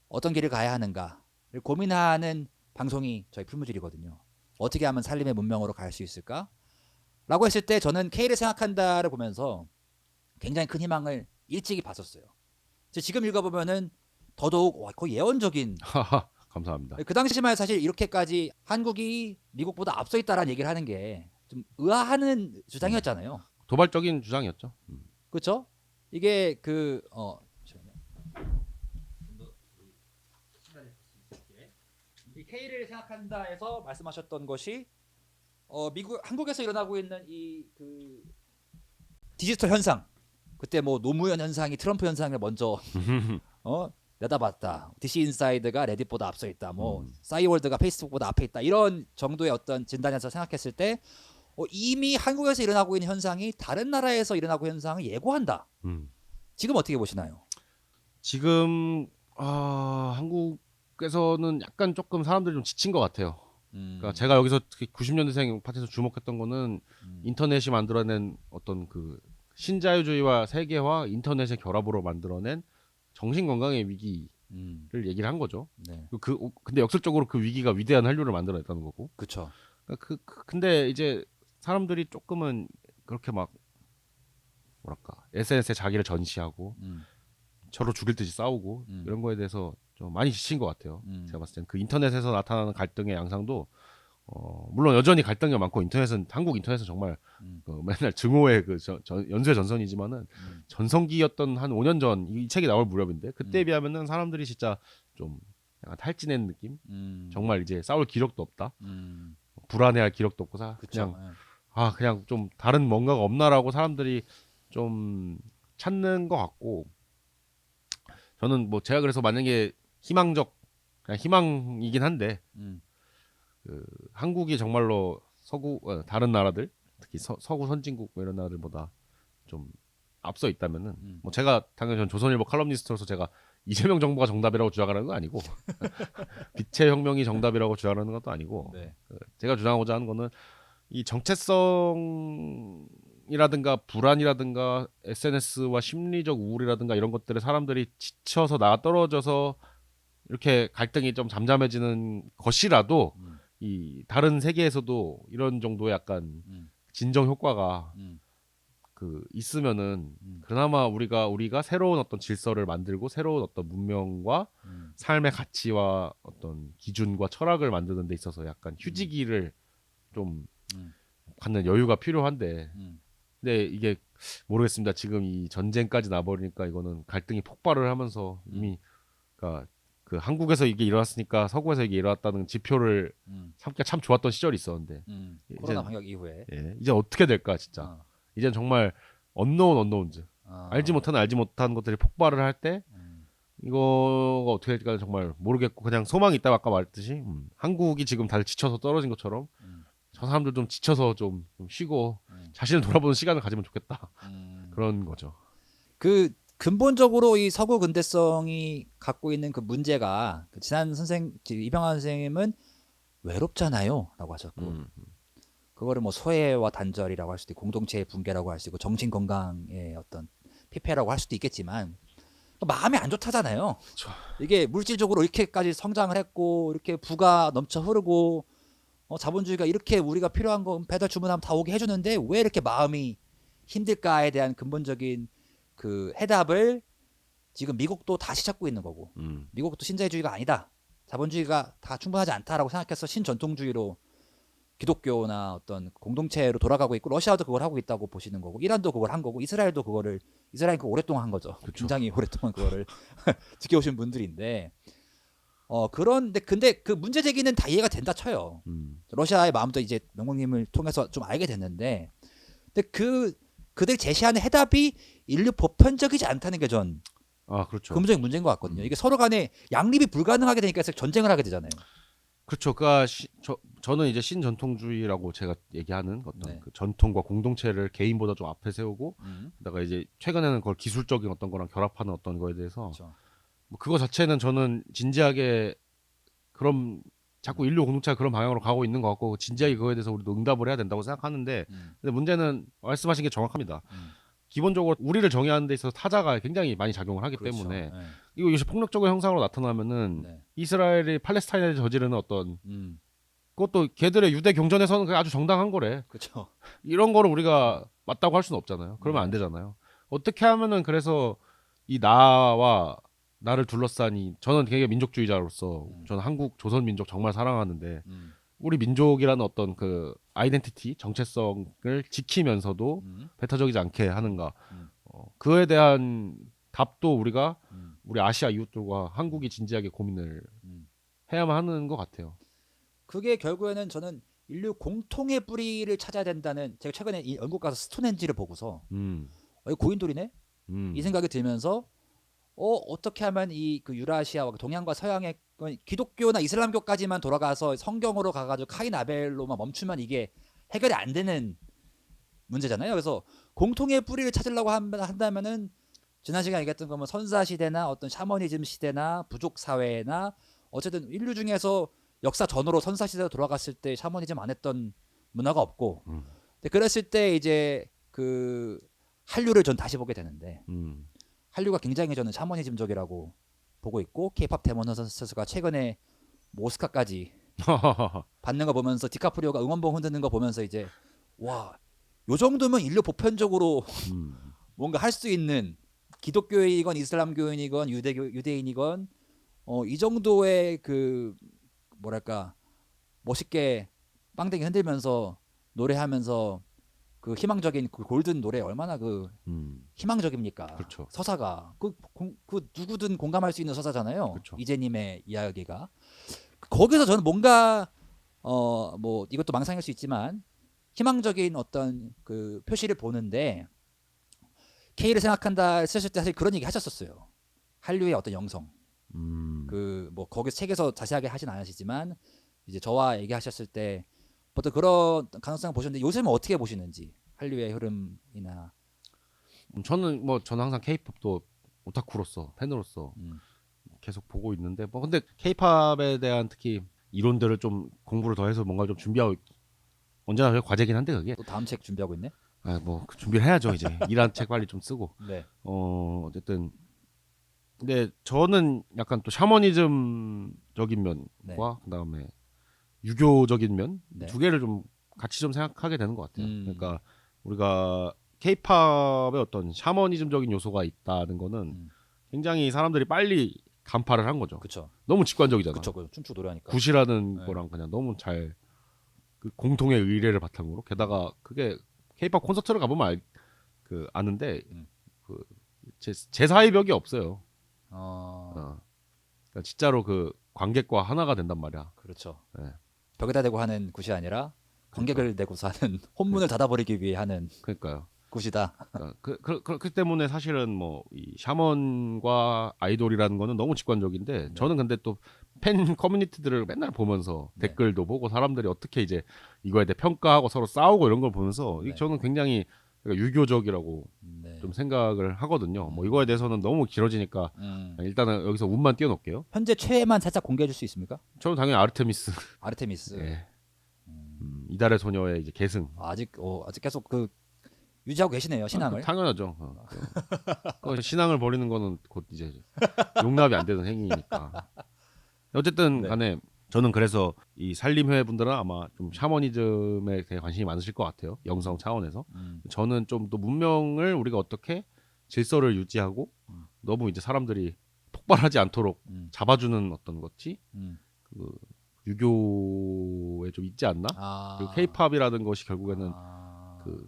어떤 길을 가야 하는가를 고민하는 방송이 저희 풀무질이거든요. 어떻게 하면 살림의 문명으로 갈 수 있을까? 라고 했을 때 저는 K를 생각한다를 보면서 굉장히 큰 희망을 일찍이 봤었어요. 지금 읽어보면은 더더욱 거의 예언적인 감사합니다. 그 당시만 사실 이렇게까지 한국이 미국보다 앞서 있다라는 얘기를 하는 게 좀 의아하는 주장이었잖아요. 도발적인 주장이었죠. 그렇죠? 이게 이 K를 생각한다에서 말씀하셨던 것이 한국에서 일어나고 있는 이 그 디지털 현상, 그때 뭐 노무현 현상이 트럼프 현상을 먼저 내다봤다. DC 인사이드가 레딧보다 앞서 있다. 뭐 싸이월드가 페이스북보다 앞에 있다. 이런 정도의 어떤 진단에서 생각했을 때 이미 한국에서 일어나고 있는 현상이 다른 나라에서 일어나고 있는 현상을 예고한다. 지금 어떻게 보시나요? 지금 한국에서는 약간 조금 사람들이 좀 지친 것 같아요. 그러니까 제가 여기서 특히 90년대생 파트에서 주목했던 거는 인터넷이 만들어낸 어떤 그 신자유주의와 세계화 인터넷의 결합으로 만들어낸 정신건강의 위기를 얘기를 한 거죠. 네. 근데 역설적으로 그 위기가 위대한 한류를 만들어냈다는 거고. 그렇죠. 근데 이제 사람들이 조금은 그렇게 막 뭐랄까 SNS에 자기를 전시하고 서로 죽일 듯이 싸우고 이런 거에 대해서 좀 많이 지친 것 같아요. 제가 봤을 땐 그 인터넷에서 나타나는 갈등의 양상도 물론 여전히 갈등이 많고 한국 인터넷은 정말 맨날 증오의 연쇄 전선이지만은 전성기였던 한 5년 전 이 책이 나올 무렵인데 그때에 비하면은 사람들이 진짜 좀 약간 탈진한 느낌? 정말 이제 싸울 기력도 없다. 불안해할 기력도 없고 그쵸. 그냥 좀 다른 뭔가가 없나라고 사람들이 좀 찾는 것 같고 저는 뭐 제가 그래서 만약에 그냥 희망이긴 한데 한국이 정말로 다른 나라들 특히 서구 선진국 뭐 이런 나라들보다 좀 앞서 있다면은 뭐 제가 당연히 전 조선일보 칼럼니스트로서 제가 이재명 정부가 정답이라고 주장하는 건 아니고 빛의 혁명이 정답이라고 주장하는 것도 아니고 네. 제가 주장하고자 하는 거는 이 정체성이라든가 불안이라든가 SNS와 심리적 우울이라든가 이런 것들에 사람들이 지쳐서 나가 떨어져서 이렇게 갈등이 좀 잠잠해지는 것이라도 이 다른 세계에서도 이런 정도의 약간 진정 효과가 있으면은 그나마 우리가 새로운 어떤 질서를 만들고 새로운 어떤 문명과 삶의 가치와 어떤 기준과 철학을 만드는 데 있어서 약간 휴지기를 좀 갖는 여유가 필요한데 근데 이게 모르겠습니다. 지금 이 전쟁까지 나버리니까 이거는 갈등이 폭발을 하면서 이미 그러니까 그 한국에서 이게 일어났으니까 서구에서 이게 일어났다는 지표를 삼기가 참 좋았던 시절이 있었는데 코로나 방역 이후에 이제 어떻게 될까 진짜 이젠 정말 언노운즈 알지 못한 것들이 폭발을 할 때 이거가 어떻게 될까 정말 모르겠고 그냥 소망이 있다고 아까 말했듯이 한국이 지금 다들 지쳐서 떨어진 것처럼 저 사람들 좀 지쳐서 좀 쉬고 자신을 돌아보는 시간을 가지면 좋겠다 그런 거죠. 그 근본적으로 이 서구 근대성이 갖고 있는 그 문제가 이병헌 선생님은 외롭잖아요 라고 하셨고 그거를 뭐 소외와 단절이라고 할 수도 있고 공동체의 붕괴라고 할 수 있고 정신 건강의 어떤 피폐라고 할 수도 있겠지만 마음이 안 좋다잖아요. 그쵸. 이게 물질적으로 이렇게까지 성장을 했고 이렇게 부가 넘쳐 흐르고 자본주의가 이렇게 우리가 필요한 거 배달 주문하면 다 오게 해주는데 왜 이렇게 마음이 힘들까에 대한 근본적인 그 해답을 지금 미국도 다시 찾고 있는 거고 미국도 신자유주의가 아니다. 자본주의가 다 충분하지 않다라고 생각해서 신전통주의로 기독교나 어떤 공동체로 돌아가고 있고 러시아도 그걸 하고 있다고 보시는 거고 이란도 그걸 한 거고 이스라엘도 그거를 이스라엘 그 오랫동안 한 거죠. 그쵸. 굉장히 오랫동안 그거를 지켜오신 분들인데 그런데 근데 그 문제 제기는 다 이해가 된다 쳐요. 러시아의 마음도 이제 명국님을 통해서 좀 알게 됐는데 근데 그들 제시하는 해답이 인류 보편적이지 않다는 게 전 아 그렇죠. 근본적인 문제인 것 같거든요. 이게 서로 간에 양립이 불가능하게 되니까 전쟁을 하게 되잖아요. 그렇죠. 그러니까 저는 이제 신전통주의라고 제가 얘기하는 어떤 네. 그 전통과 공동체를 개인보다 좀 앞에 세우고, 그다가 이제 최근에는 그걸 기술적인 어떤 거랑 결합하는 어떤 거에 대해서 그렇죠. 뭐 그거 자체는 저는 진지하게 그럼 자꾸 인류 공동체가 그런 방향으로 가고 있는 것 같고 진지하게 그거에 대해서 우리도 응답을 해야 된다고 생각하는데, 근데 문제는 말씀하신 게 정확합니다. 기본적으로 우리를 정의하는 데 있어서 타자가 굉장히 많이 작용을 하기 그렇죠. 때문에 네. 이것이 폭력적인 형상으로 나타나면은 네. 이스라엘이 팔레스타인에 저지르는 어떤 음. 그것도 걔들의 유대 경전에서는 그게 아주 정당한 거래. 그렇죠. 이런 거를 우리가 맞다고 할 수는 없잖아요. 그러면 네. 안 되잖아요. 어떻게 하면은 그래서 이 나와 나를 둘러싼 이 저는 되게 민족주의자로서 저는 한국 조선 민족 정말 사랑하는데 우리 민족이라는 어떤 그 아이덴티티 정체성을 지키면서도 배타적이지 않게 하는가 그에 대한 답도 우리가 우리 아시아 이웃들과 한국이 진지하게 고민을 해야만 하는 것 같아요. 그게 결국에는 저는 인류 공통의 뿌리를 찾아야 된다는 제가 최근에 이 영국 가서 스톤헨지를 보고서 이거 고인돌이네 이 생각이 들면서 어떻게 하면 이 그 유라시아와 동양과 서양의 기독교나 이슬람교까지만 돌아가서 성경으로 가가지고 카인 아벨로만 멈추면 이게 해결이 안 되는 문제잖아요. 그래서 공통의 뿌리를 찾으려고 한다면은 지난 시간에 얘기했던 거면 선사 시대나 어떤 샤머니즘 시대나 부족 사회나 어쨌든 인류 중에서 역사 전으로 선사 시대로 돌아갔을 때 샤머니즘 안 했던 문화가 없고 근데 그랬을 때 이제 그 한류를 전 다시 보게 되는데 한류가 굉장히 저는 샤머니즘적이라고 보고 있고 케이팝 데모넌스가 최근에 뭐 오스카까지 받는 거 보면서 디카프리오가 응원봉 흔드는 거 보면서 이제 와, 요 정도면 인류 보편적으로 뭔가 할 수 있는 기독교인이건 이슬람교인이건 유대인이건 이 정도의 그 뭐랄까 멋있게 빵댕이 흔들면서 노래하면서 그 희망적인 그 골든 노래 얼마나 그 희망적입니까? 그렇죠. 서사가 그 누구든 공감할 수 있는 서사잖아요. 그렇죠. 이재님의 이야기가 거기서 저는 뭔가 뭐 이것도 망상일 수 있지만 희망적인 어떤 그 표시를 보는데 K를 생각한다 쓰실 때 사실 그런 얘기 하셨었어요. 한류의 어떤 영성. 그 뭐 거기 책에서 자세하게 하진 않으시지만 이제 저와 얘기하셨을 때 보통 그런 가능성 보셨는데 요즘은 어떻게 보시는지 한류의 흐름이나 저는 항상 케이팝도 오타쿠로서 팬으로서 계속 보고 있는데 뭐 근데 케이팝에 대한 특히 이론들을 좀 공부를 더 해서 뭔가 좀 준비하고 언제나 그게 과제긴 한데 그게 또 다음 책 준비하고 있네. 뭐 준비를 해야죠 이제 일한 책 빨리 좀 쓰고 네. 어쨌든 근데 저는 약간 또 샤머니즘적인 면과 네. 그다음에 유교적인 면 두 네. 개를 좀 같이 좀 생각하게 되는 것 같아요. 그러니까 우리가 케이팝의 어떤 샤머니즘적인 요소가 있다는 거는 굉장히 사람들이 빨리 간파를 한 거죠. 그렇죠. 너무 직관적이잖아. 그렇죠. 춤추고 노래하니까. 굿이라는 네. 거랑 그냥 너무 잘 그 공통의 의뢰를 바탕으로 게다가 그게 케이팝 콘서트를 가보면 아는데 그 제사의 벽이 없어요. 그러니까 진짜로 그 관객과 하나가 된단 말이야. 그렇죠. 네. 벽에다 대고 하는 굿이 아니라 관객을 내고서 하는 혼문을 닫아버리기 위해 하는 그러니까요. 굿이다. 그러니까 그렇기 때문에 사실은 뭐 이 샤먼과 아이돌이라는 거는 너무 직관적인데 저는 근데 또 팬 커뮤니티들을 맨날 보면서 네. 댓글도 보고 사람들이 어떻게 이제 이거에 대해 평가하고 서로 싸우고 이런 걸 보면서 네. 저는 굉장히 유교적이라고 네. 좀 생각을 하거든요. 뭐 이거에 대해서는 너무 길어지니까 일단은 여기서 운만 띄워놓을게요. 현재 최애만 살짝 공개해 줄 수 있습니까? 저는 당연히 아르테미스. 아르테미스. 예. 이달의 소녀의 이제 계승. 아직 계속 그 유지하고 계시네요 신앙을. 당연하죠. 그 신앙을 버리는 거는 곧 이제 용납이 안 되는 행위니까. 어쨌든 네. 간에 저는 그래서 이 산림회 분들은 아마 좀 샤머니즘에 대해 관심이 많으실 것 같아요. 영성 차원에서. 저는 좀 더 문명을 우리가 어떻게 질서를 유지하고 너무 이제 사람들이 폭발하지 않도록 잡아주는 어떤 것이 그 유교에 좀 있지 않나? 그리고 케이팝이라는 것이 결국에는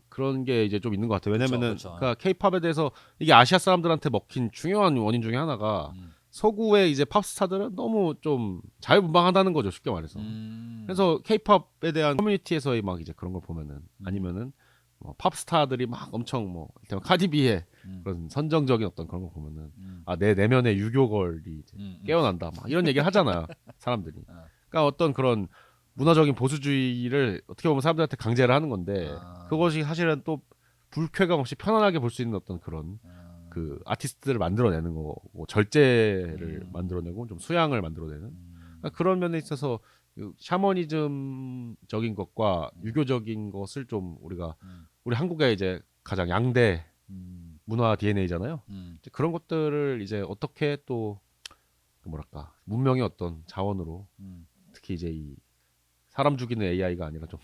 그런 게 이제 좀 있는 것 같아요. 왜냐면은 그쵸. 그러니까 케이팝에 대해서 이게 아시아 사람들한테 먹힌 중요한 원인 중에 하나가 서구의 이제 팝스타들은 너무 좀 자유분방하다는 거죠, 쉽게 말해서. 그래서 케이팝에 대한 커뮤니티에서의 막 이제 그런 걸 보면은 아니면은 뭐 팝스타들이 막 엄청 뭐 일단 카디비의 그런 선정적인 어떤 그런 거 보면은 아, 내 내면의 유교걸이 이제 깨어난다 막 이런 얘기를 하잖아요, 사람들이. 그러니까 어떤 그런 문화적인 보수주의를 어떻게 보면 사람들한테 강제를 하는 건데 그것이 사실은 또 불쾌감 없이 편안하게 볼 수 있는 어떤 그런 그 아티스트들을 만들어내는 거고 절제를 만들어내고 좀 수양을 만들어내는 그러니까 그런 면에 있어서 그 샤머니즘적인 것과 유교적인 것을 좀 우리가 우리 한국의 이제 가장 양대 문화 DNA잖아요. 그런 것들을 이제 어떻게 또 뭐랄까 문명의 어떤 자원으로 특히 이제 이 사람 죽이는 AI가 아니라 좀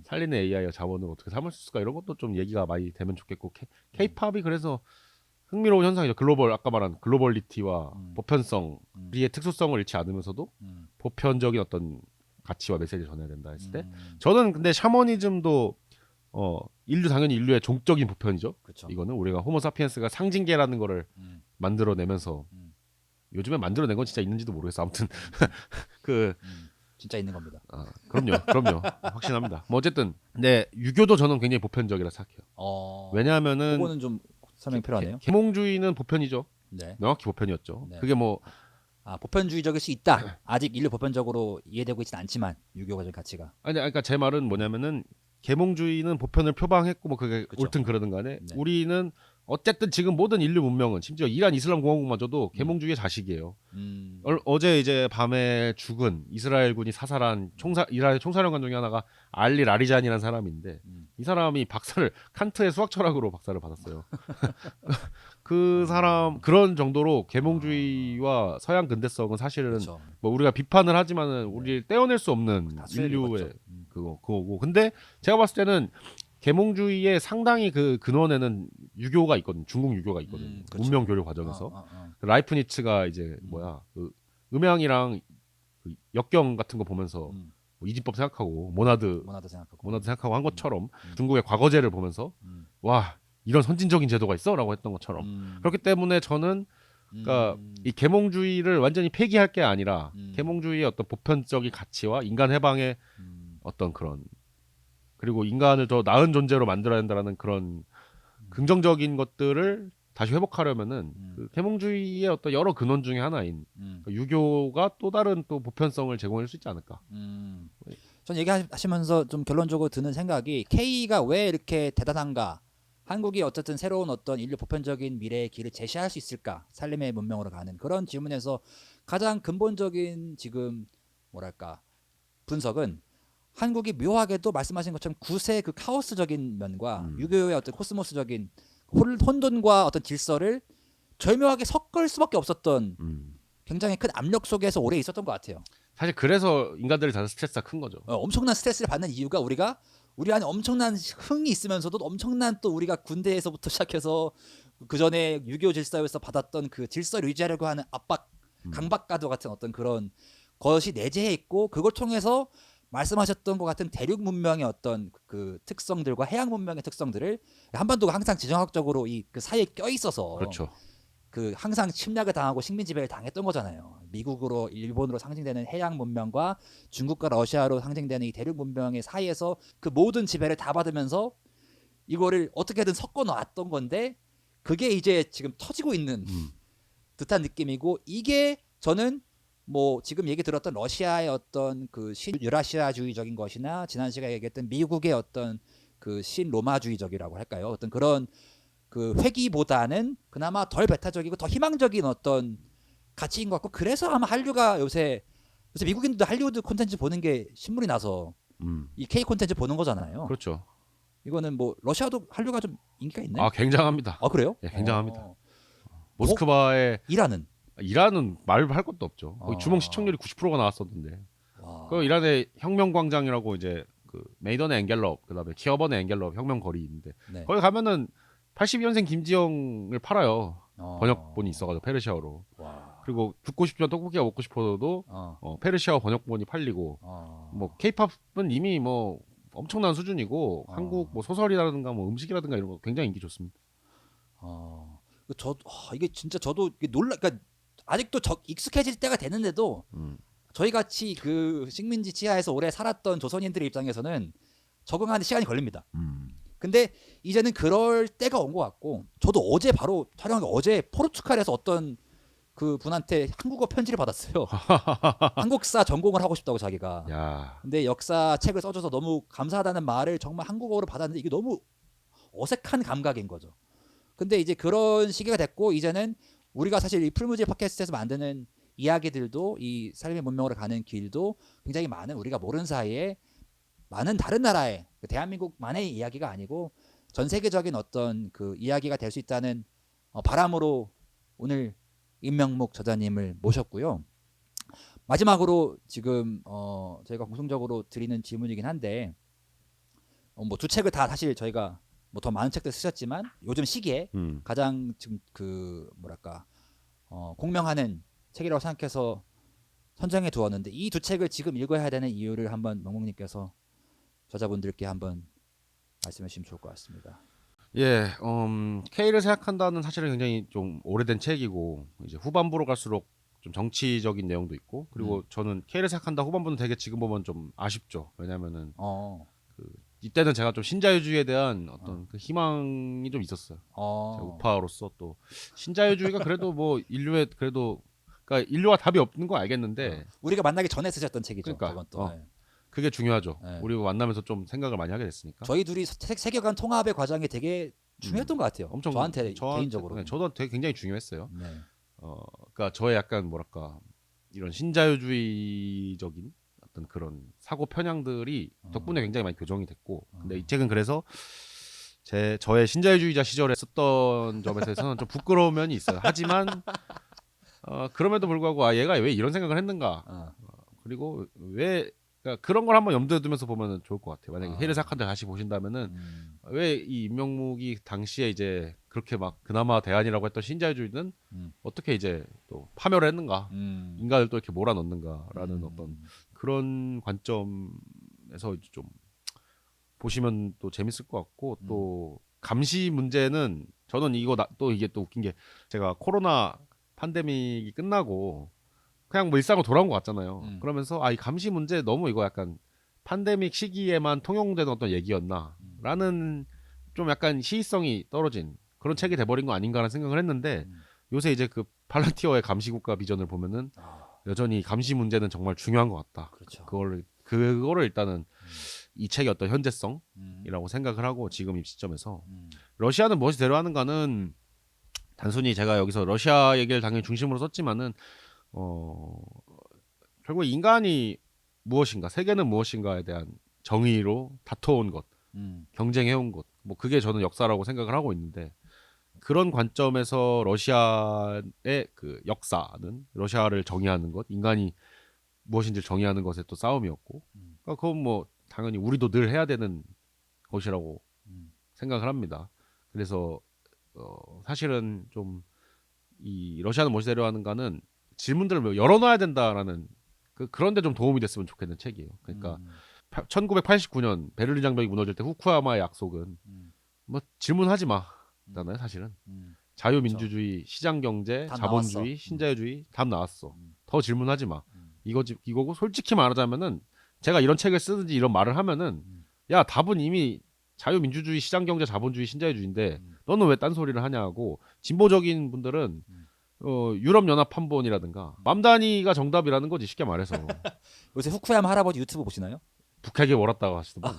살리는 AI와 자원으로 어떻게 삼을 수 있을까 이런 것도 좀 얘기가 많이 되면 좋겠고 K-팝이 그래서 흥미로운 현상이죠. 글로벌 아까 말한 글로벌리티와 보편성의 특수성을 잃지 않으면서도 보편적인 어떤 가치와 메시지를 전해야 된다 했을 때 저는 근데 샤머니즘도 인류 당연히 인류의 종적인 보편이죠. 그쵸. 이거는 우리가 호모사피엔스가 상징계라는 거를 만들어내면서 요즘에 만들어낸 건 진짜 있는지도 모르겠어. 아무튼 그 진짜 있는 겁니다. 그럼요. 확신합니다. 뭐 어쨌든 근데 유교도 저는 굉장히 보편적이라 생각해요. 왜냐하면은 그거는 좀 설명 필요하네요. 계몽주의는 보편이죠. 네. 명확히 보편이었죠. 네. 그게 뭐 보편주의적일 수 있다. 아직 인류 보편적으로 이해되고 있지는 않지만 유교적 가치가. 아니 그러니까 제 말은 뭐냐면은 계몽주의는 보편을 표방했고 뭐 그게 그쵸. 옳든 그러든 간에 네. 우리는 어쨌든 지금 모든 인류 문명은 심지어 이란 이슬람 공화국마저도 계몽주의의 자식이에요. 어제 이제 밤에 죽은 이스라엘군이 사살한 이스라엘 총사령관 중에 하나가 알리 라리잔이라는 사람인데 이 사람이 박사를 칸트의 수학 철학으로 박사를 받았어요. 그 사람 그런 정도로 계몽주의와 서양 근대성은 사실은 그렇죠. 뭐 우리가 비판을 하지만은 우리를 떼어낼 수 없는 다 수혜를 인류의 입었죠. 그거고 근데 제가 봤을 때는 계몽주의의 상당히 그 근원에는 유교가 있거든. 중국 유교가 있거든. 그쵸. 문명 교류 과정에서 그 라이프니츠가 이제 뭐야 그 음양이랑 그 역경 같은 거 보면서 뭐 이진법 생각하고 모나드 생각하고 한 것처럼 중국의 과거제를 보면서 와 이런 선진적인 제도가 있어라고 했던 것처럼 그렇기 때문에 저는 그러니까 이 계몽주의를 완전히 폐기할 게 아니라 계몽주의의 어떤 보편적인 가치와 인간 해방의 어떤 그런 그리고 인간을 더 나은 존재로 만들어야 된다는 그런 긍정적인 것들을 다시 회복하려면은 그 계몽주의의 어떤 여러 근원 중에 하나인 그 유교가 또 다른 또 보편성을 제공할 수 있지 않을까. 전 얘기하시면서 좀 결론적으로 드는 생각이 K가 왜 이렇게 대단한가? 한국이 어쨌든 새로운 어떤 인류 보편적인 미래의 길을 제시할 수 있을까? 살림의 문명으로 가는 그런 질문에서 가장 근본적인 지금 뭐랄까 분석은 한국이 묘하게도 말씀하신 것처럼 구세 그 카오스적인 면과 유교의 어떤 코스모스적인 혼돈과 어떤 질서를 절묘하게 섞을 수밖에 없었던 굉장히 큰 압력 속에서 오래 있었던 것 같아요. 사실 그래서 인간들이 다들 스트레스가 큰 거죠. 엄청난 스트레스를 받는 이유가 우리 안에 엄청난 흥이 있으면서도 엄청난 또 우리가 군대에서부터 시작해서 그 전에 유교 질서에서 받았던 그 질서를 유지하려고 하는 압박, 강박과도 같은 어떤 그런 것이 내재해 있고 그걸 통해서 말씀하셨던 것 같은 대륙 문명의 어떤 그 특성들과 해양 문명의 특성들을 한반도가 항상 지정학적으로 이 그 사이에 껴 있어서 그렇죠. 그 항상 침략을 당하고 식민 지배를 당했던 거잖아요. 미국으로 일본으로 상징되는 해양 문명과 중국과 러시아로 상징되는 이 대륙 문명의 사이에서 그 모든 지배를 다 받으면서 이거를 어떻게든 섞어 놨던 건데 그게 이제 지금 터지고 있는 듯한 느낌이고 이게 저는 뭐 지금 얘기 들었던 러시아의 어떤 그 신유라시아주의적인 것이나 지난 시간에 얘기했던 미국의 어떤 그 신로마주의적이라고 할까요? 어떤 그런 그 회귀보다는 그나마 덜 배타적이고 더 희망적인 어떤 가치인 것 같고 그래서 아마 한류가 요새 미국인들도 할리우드 콘텐츠 보는 게 신물이 나서 이 K 콘텐츠 보는 거잖아요. 그렇죠. 이거는 뭐 러시아도 한류가 좀 인기가 있나요? 아 굉장합니다. 아 그래요? 예, 굉장합니다. 어. 모스크바의 이란은 이란은 말할 것도 없죠. 거기 어. 주봉 시청률이 90%가 나왔었는데. 와. 그 이란의 혁명광장이라고 이제 그 메이던의 엥겔럽 그다음에 키어번의 엥겔럽 혁명거리 있는데 네. 거기 가면은 82년생 김지영을 팔아요. 어. 번역본이 있어가지고 페르시아어로. 와. 그리고 듣고 싶지만 떡볶이가 먹고 싶어도 페르시아어 번역본이 팔리고 뭐 케이팝은 이미 뭐 엄청난 수준이고 한국 뭐 소설이라든가 뭐 음식이라든가 이런 거 굉장히 인기 좋습니다. 이게 진짜 저도 이게 그러니까 아직도 익숙해질 때가 됐는데도 저희 같이 그 식민지 치하에서 오래 살았던 조선인들의 입장에서는 적응하는 시간이 걸립니다. 근데 이제는 그럴 때가 온 것 같고 저도 어제 바로 촬영하기 어제 포르투갈에서 어떤 그 분한테 한국어 편지를 받았어요. 한국사 전공을 하고 싶다고 자기가. 야. 근데 역사 책을 써줘서 너무 감사하다는 말을 정말 한국어로 받았는데 이게 너무 어색한 감각인 거죠. 근데 이제 그런 시기가 됐고 이제는 우리가 사실 이 풀무질 팟캐스트에서 만드는 이야기들도 이 삶의 문명으로 가는 길도 굉장히 많은 우리가 모르는 사이에 많은 다른 나라의 대한민국만의 이야기가 아니고 전 세계적인 어떤 그 이야기가 될 수 있다는 바람으로 오늘 임명묵 저자님을 모셨고요. 마지막으로 지금 저희가 공통적으로 드리는 질문이긴 한데 뭐 두 책을 다 사실 저희가 뭐 더 많은 책들 쓰셨지만 요즘 시기에 가장 지금 그 뭐랄까 공명하는 책이라고 생각해서 선정해 두었는데 이 두 책을 지금 읽어야 되는 이유를 한번 명목님께서 저자분들께 한번 말씀해 주시면 좋을 것 같습니다. 예, K를 생각한다는 사실은 굉장히 좀 오래된 책이고 이제 후반부로 갈수록 좀 정치적인 내용도 있고 그리고 저는 K를 생각한다 후반부는 되게 지금 보면 좀 아쉽죠. 왜냐면은 그 이때는 제가 좀 신자유주의에 대한 어떤 그 희망이 좀 있었어요. 제가 우파로서 또 신자유주의가 그래도 뭐 인류의 그래도 그러니까 인류가 답이 없는 거 알겠는데 우리가 만나기 전에 쓰셨던 책이죠. 그러니까, 그건 또. 그게 중요하죠. 네. 우리 만나면서 좀 생각을 많이 하게 됐으니까. 저희 둘이 세계관 통합의 과정이 되게 중요했던 것 같아요. 엄청 저한테 개인적으로. 네, 저도 되게 굉장히 중요했어요. 네. 그러니까 저의 약간 뭐랄까 이런 신자유주의적인 어떤 그런 사고 편향들이 덕분에 굉장히 많이 교정이 됐고, 근데 이 책은 그래서 저의 신자유주의자 시절에 썼던 점에서 좀 부끄러운 면이 있어요. 하지만 그럼에도 불구하고 얘가 왜 이런 생각을 했는가, 그리고 왜 그러니까 그런 걸 한번 염두에 두면서 보면은 좋을 것 같아요. 만약에 해를 생각한다 다시 보신다면은 왜 이 임명묵이 당시에 이제 그렇게 막 그나마 대안이라고 했던 신자유주의는 어떻게 이제 또 파멸을 했는가, 인간을 또 이렇게 몰아넣는가라는 어떤 그런 관점에서 이제 좀 보시면 또 재밌을 것 같고 또 감시 문제는 저는 또 이게 또 웃긴 게 제가 코로나 팬데믹이 끝나고 그냥 뭐 일상으로 돌아온 것 같잖아요. 그러면서 이 감시 문제 너무 이거 약간 팬데믹 시기에만 통용되는 어떤 얘기였나라는 좀 약간 시의성이 떨어진 그런 책이 돼버린 거 아닌가라는 생각을 했는데 요새 이제 그 팔란티어의 감시국가 비전을 보면은 여전히 감시 문제는 정말 중요한 것 같다. 그렇죠. 그거를 일단은 이 책의 어떤 현재성이라고 생각을 하고 지금 이 시점에서 러시아는 무엇이 대로하는가는 단순히 제가 여기서 러시아 얘기를 당연히 중심으로 썼지만은 결국 인간이 무엇인가, 세계는 무엇인가에 대한 정의로 다퉈온 것, 경쟁해온 것, 뭐 그게 저는 역사라고 생각을 하고 있는데 그런 관점에서 러시아의 그 역사는 러시아를 정의하는 것, 인간이 무엇인지 정의하는 것의 또 싸움이었고, 그러니까 그건 뭐 당연히 우리도 늘 해야 되는 것이라고 생각을 합니다. 그래서 사실은 좀 이 러시아는 무엇이 대로하는가는 질문들을 열어놔야 된다라는 그런데 좀 도움이 됐으면 좋겠는 책이에요. 그러니까 1989년 베를린 장벽이 무너질 때 후쿠야마의 약속은 뭐 질문하지 마잖아요. 사실은 자유민주주의, 시장경제, 자본주의, 나왔어. 신자유주의 답 나왔어. 더 질문하지 마. 이거고 솔직히 말하자면은 제가 이런 책을 쓰든지 이런 말을 하면은 야 답은 이미 자유민주주의, 시장경제, 자본주의, 신자유주의인데 너는 왜 딴소리를 하냐고 진보적인 분들은 유럽연합 한본이라든가 맘다니가 정답이라는 거지 쉽게 말해서. 요새 후쿠야마 할아버지 유튜브 보시나요? 북핵에 몰았다고 하시더만.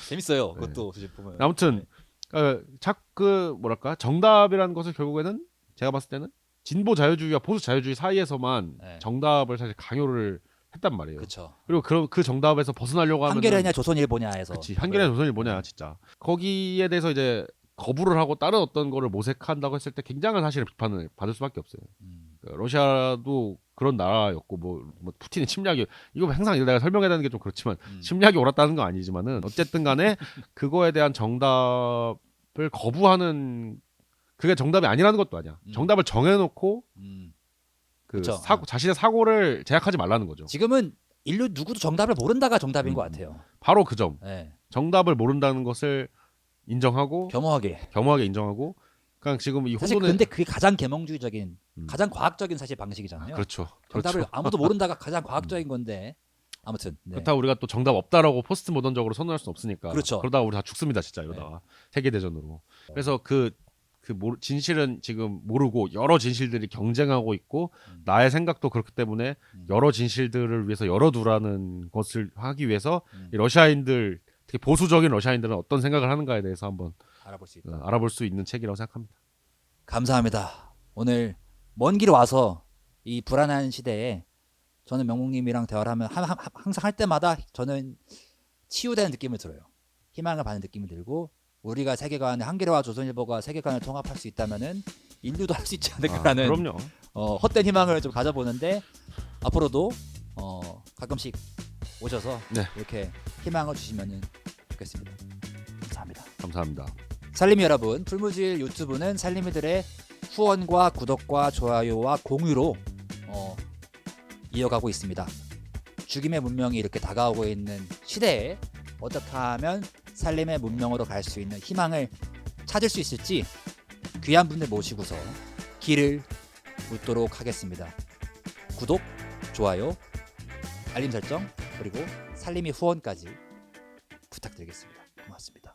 재밌어요. 그것도 보면. 아무튼 뭐랄까 정답이라는 것을 결국에는 제가 봤을 때는 진보 자유주의와 보수 자유주의 사이에서만 정답을 사실 강요를 했단 말이에요. 그렇죠. 그리고 그 정답에서 벗어나려고 하면 한겨레냐 조선일보냐에서 그렇지 한겨레 조선일 뭐냐 진짜 거기에 대해서 이제 거부를 하고 다른 어떤 거를 모색한다고 했을 때 굉장한 사실은 비판을 받을 수밖에 없어요. 그러니까 러시아도 그런 나라였고 뭐 푸틴의 침략이 이거 항상 내가 설명해야 되는 게 좀 그렇지만 침략이 옳았다는 건 아니지만은 어쨌든 간에 그거에 대한 정답을 거부하는 그게 정답이 아니라는 것도 아니야. 정답을 정해놓고 그 그쵸. 자신의 사고를 제약하지 말라는 거죠. 지금은 인류 누구도 정답을 모른다가 정답인 것 같아요. 바로 그 점. 네. 정답을 정답을 모른다는 것을 인정하고 겸허하게. 인정하고 그냥 지금 이 사실 혼돈의 근데 그게 가장 계몽주의적인, 가장 과학적인 사실 방식이잖아요. 그렇죠. 정답을 그렇죠. 아무도 모른다가 가장 과학적인 건데 아무튼 네. 그렇다고 우리가 또 정답 없다라고 포스트 모던적으로 선언할 수 없으니까. 그렇죠. 그러다가 우리 다 죽습니다 진짜 이러다가 세계 대전으로. 그래서 진실은 지금 모르고 여러 진실들이 경쟁하고 있고 나의 생각도 그렇기 때문에 여러 진실들을 위해서 열어두라는 것을 하기 위해서 이 러시아인들 특히 보수적인 러시아인들은 어떤 생각을 하는가에 대해서 한번 알아볼 수 있다. 알아볼 수 있는 책이라고 생각합니다. 감사합니다. 오늘 먼 길 와서 이 불안한 시대에 저는 명목님이랑 대화를 하면 항상 할 때마다 저는 치유되는 느낌을 들어요. 희망을 받는 느낌이 들고 우리가 세계관을 한겨레와 조선일보가 세계관을 통합할 수 있다면은 인류도 할 수 있지 않을까라는 그럼요. 헛된 희망을 좀 가져보는데 앞으로도 가끔씩 오셔서 네. 이렇게 희망을 주시면 좋겠습니다. 감사합니다. 감사합니다. 살림이 여러분, 풀무질 유튜브는 살림이들의 후원과 구독과 좋아요와 공유로 이어가고 있습니다. 죽임의 문명이 이렇게 다가오고 있는 시대에 어떻게 하면 살림의 문명으로 갈 수 있는 희망을 찾을 수 있을지 귀한 분들 모시고서 길을 묻도록 하겠습니다. 구독, 좋아요, 알림 설정, 그리고 살림이 후원까지 부탁드리겠습니다. 고맙습니다.